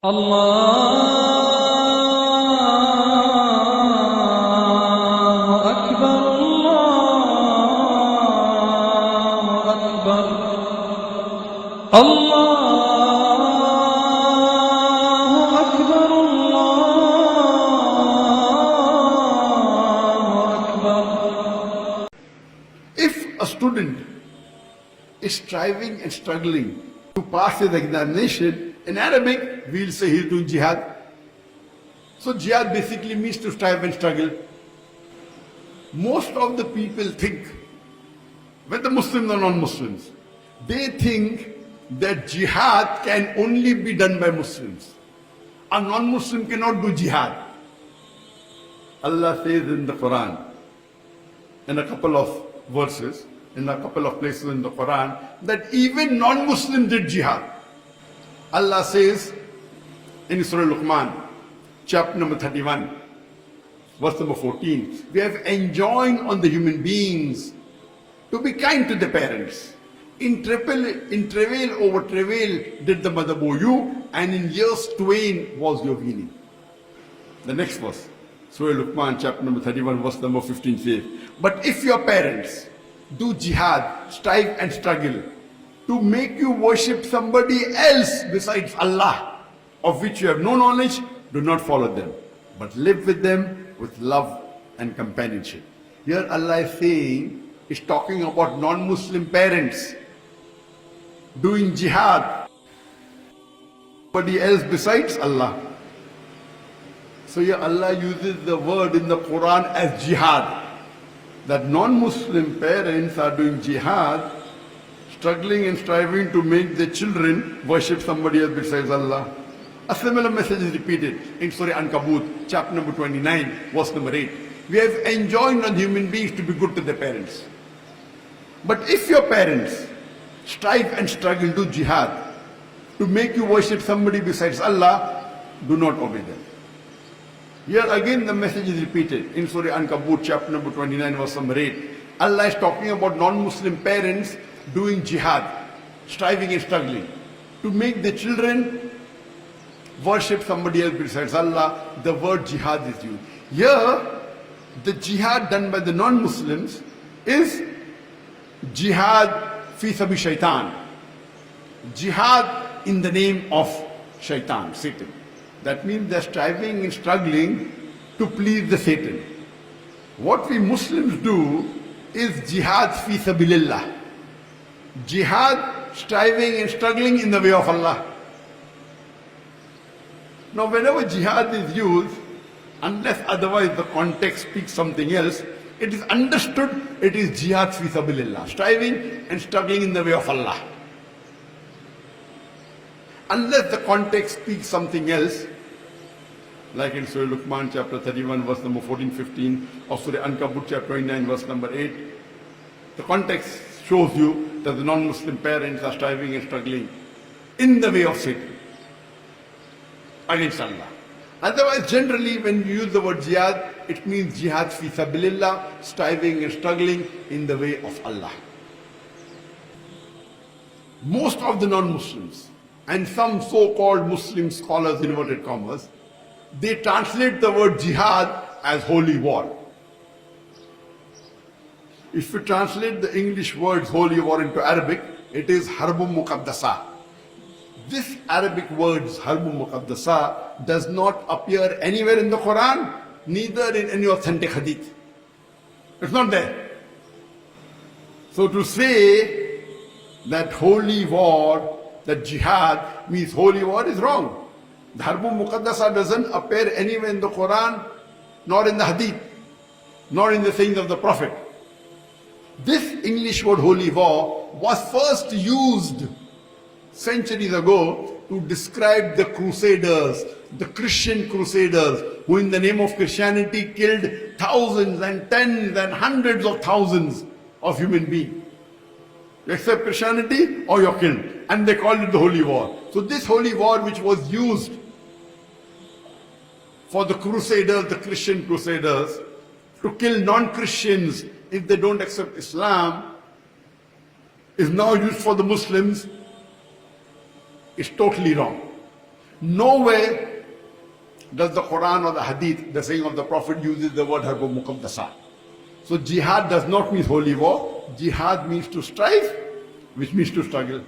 الله أكبر الله أكبر الله أكبر الله أكبر. If a student is striving and struggling to pass his examination, in Arabic, we'll say he's doing jihad. So jihad basically means to strive and struggle. Most of the people think, whether Muslims or non-Muslims, they think that jihad can only be done by Muslims. A non-Muslim cannot do jihad. Allah says in the Quran, in a couple of verses, in a couple of places in the Quran, that even non-Muslims did jihad. Allah says in Surah Luqman, chapter number 31, verse number 14, we have enjoined on the human beings to be kind to the parents. In travail over travail did the mother bore you, and in years twain was your weaning. The next verse, Surah Luqman, chapter number 31, verse number 15 says, but if your parents do jihad, strive and struggle, to make you worship somebody else besides Allah, of which you have no knowledge, do not follow them, but live with them with love and companionship. Here Allah is saying, is talking about non-Muslim parents doing jihad, somebody else besides Allah. So here Allah uses the word in the Quran as jihad, that non-Muslim parents are doing jihad, struggling and striving to make their children worship somebody else besides Allah. A similar message is repeated in Surah Ankabut, chapter number 29, verse number 8. We have enjoined on human beings to be good to their parents. But if your parents strive and struggle to jihad, to make you worship somebody besides Allah, do not obey them. Here again the message is repeated in Surah Ankabut, chapter number 29, verse number 8. Allah is talking about non-Muslim parents doing jihad, striving and struggling to make the children worship somebody else besides Allah. The word jihad is used. Here, the jihad done by the non-Muslims is jihad fi sabi shaitan, jihad in the name of shaitan, Satan. That means they're striving and struggling to please the Satan. What we Muslims do is jihad fi sabilillah, jihad, striving and struggling in the way of Allah. Now whenever jihad is used, unless otherwise the context speaks something else, it is understood it is jihad fi sabilillah, striving and struggling in the way of Allah. Unless the context speaks something else, like in Surah Luqman chapter 31 verse number 14-15, or Surah Ankabut chapter 29 verse number 8, the context shows you that the non-Muslim parents are striving and struggling in the way of Satan, against Allah. Otherwise, generally, when you use the word jihad, it means jihad fi sabilillah, striving and struggling in the way of Allah. Most of the non-Muslims and some so-called Muslim scholars, inverted commas, they translate the word jihad as holy war. If you translate the English words holy war into Arabic, it is harbun muqaddasa. This Arabic words harbun muqaddasa does not appear anywhere in the Quran, neither in any authentic hadith. It's not there. So to say that holy war, that jihad means holy war is wrong. The harbun muqaddasa doesn't appear anywhere in the Quran, nor in the hadith, nor in the sayings of the Prophet. This English word holy war was first used centuries ago to describe the crusaders, the Christian crusaders, who in the name of Christianity killed thousands and tens and hundreds of thousands of human beings. You accept Christianity or you're killed. And they called it the holy war. So this holy war, which was used for the crusaders, the Christian crusaders, to kill non-Christians if they don't accept Islam, is now used for the Muslims, is totally wrong. No way does the Quran or the Hadith, the saying of the Prophet, uses the word harbu muqaddasa. So jihad does not mean holy war. Jihad means to strive, which means to struggle.